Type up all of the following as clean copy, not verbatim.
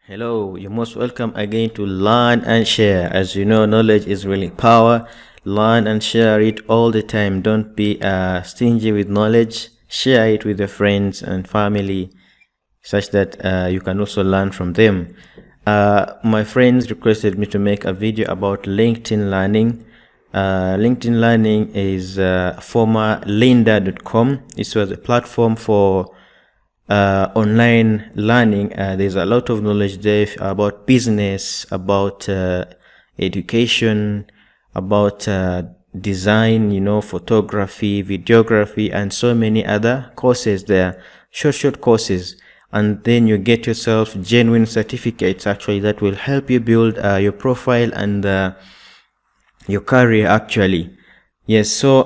Hello, you're most welcome again to Learn and Share. As you know, knowledge is really power. Learn and share it all the time. Don't be stingy with knowledge. Share it with your friends and family such that you can also learn from them. My friends requested me to make a video about LinkedIn Learning. LinkedIn Learning is former lynda.com. This was a platform for online learning. There's a lot of knowledge there about business, about education, about design, photography, videography, and so many other courses there, short courses. And then you get yourself genuine certificates actually that will help you build your profile and your career actually. Yes, so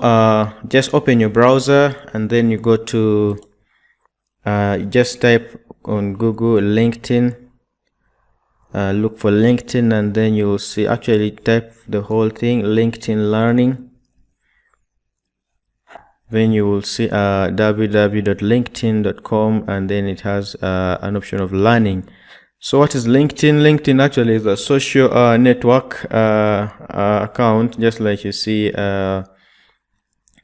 just open your browser and then you go to just type on Google LinkedIn, look for LinkedIn, and then you'll see, actually type the whole thing, LinkedIn Learning. Then you will see www.linkedin.com, and then it has an option of learning. So what is LinkedIn? LinkedIn actually is a social network account, just like you see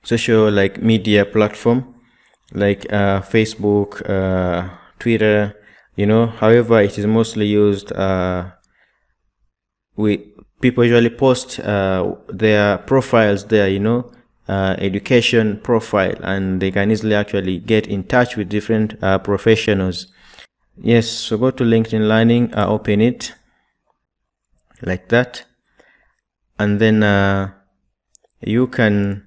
social like media platform like Facebook, Twitter, however it is mostly used people usually post their profiles there, education profile, and they can easily actually get in touch with different professionals. Yes, so go to LinkedIn Learning, open it like that, and then you can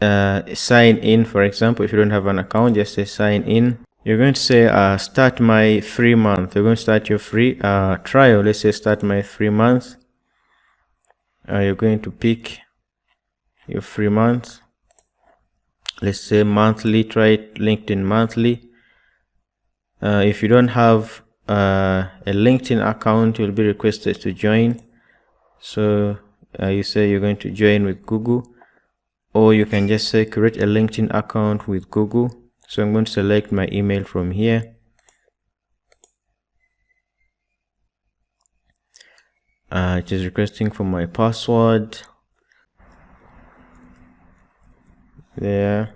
sign in. For example, if you don't have an account, just say sign in. You're going to say start my free month. You're going to start your free trial. Let's say start my free month. You're going to pick your free month. Let's say monthly. Try it LinkedIn monthly. If you don't have a LinkedIn account, you'll be requested to join. So you say you're going to join with Google, or you can just say create a LinkedIn account with Google. So I'm going to select my email from here. It is requesting for my password. There.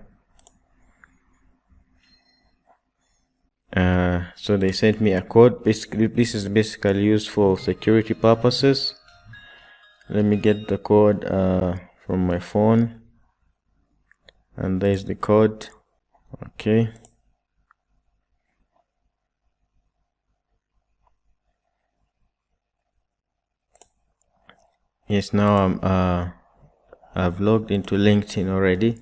So they sent me a code. Basically, this is basically used for security purposes. Let me get the code from my phone. And there's the code. Okay. Yes, now I've logged into LinkedIn already.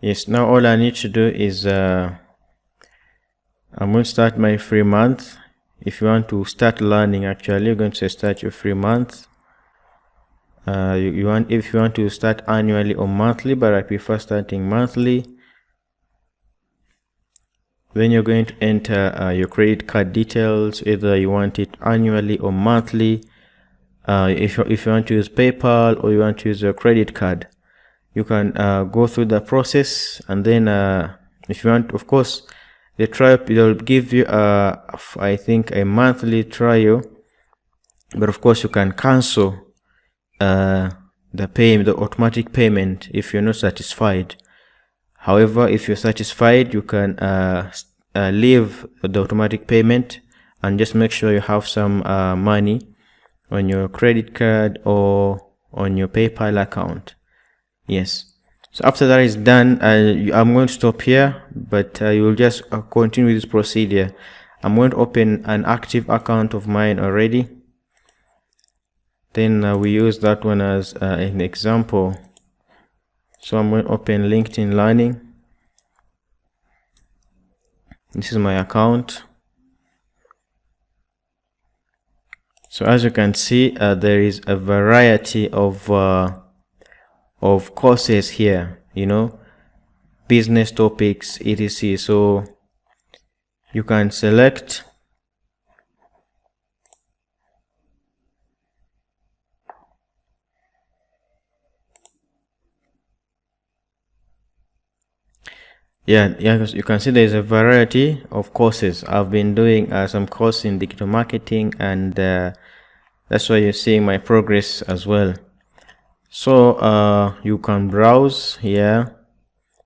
Yes, now all I need to do is I'm going to start my free month. If you want to start learning, actually, you're going to say start your free month. If you want to start annually or monthly, but I prefer starting monthly. Then you're going to enter your credit card details, either you want it annually or monthly. If you want to use PayPal or you want to use your credit card, you can go through the process. And then if you want, of course, the trial, they'll give you I think a monthly trial, but of course you can cancel the automatic payment if you're not satisfied. However, if you're satisfied, you can leave the automatic payment and just make sure you have some money on your credit card or on your PayPal account. Yes. So after that is done, I'm going to stop here, but you will just continue this procedure. I'm going to open an active account of mine already. Then we use that one as an example. So I'm going to open LinkedIn Learning. This is my account. So as you can see, there is a variety of courses here, business topics, etc. So you can select Yeah, as you can see, there's a variety of courses. I've been doing some course in digital marketing, and that's why you're seeing my progress as well. So you can browse here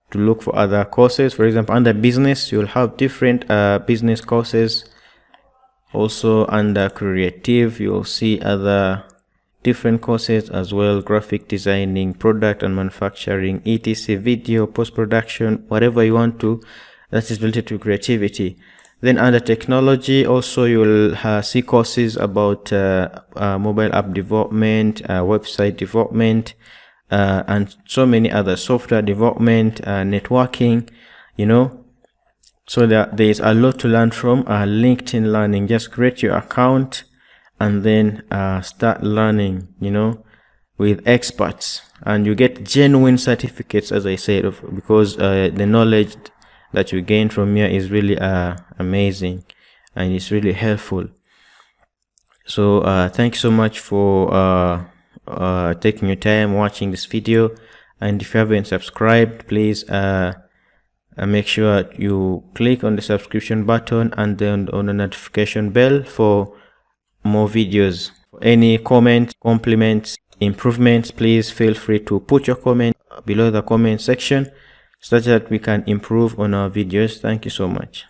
to look for other courses. For example, under business, you'll have different business courses. Also under creative, you'll see other different courses as well: graphic designing, product and manufacturing, etc, video, post-production, whatever you want to that is related to creativity. Then under technology, also you'll see courses about mobile app development, website development, and so many other, software development, networking, you know. So there is a lot to learn from LinkedIn Learning. Just create your account and then start learning, you know, with experts, and you get genuine certificates, as I said, because the knowledge that you gain from here is really amazing, and it's really helpful. So thank you so much for taking your time watching this video, and if you haven't subscribed, please make sure you click on the subscription button and then on the notification bell for more videos. Any comments, compliments, improvements, please feel free to put your comment below the comment section so that we can improve on our videos. Thank you so much.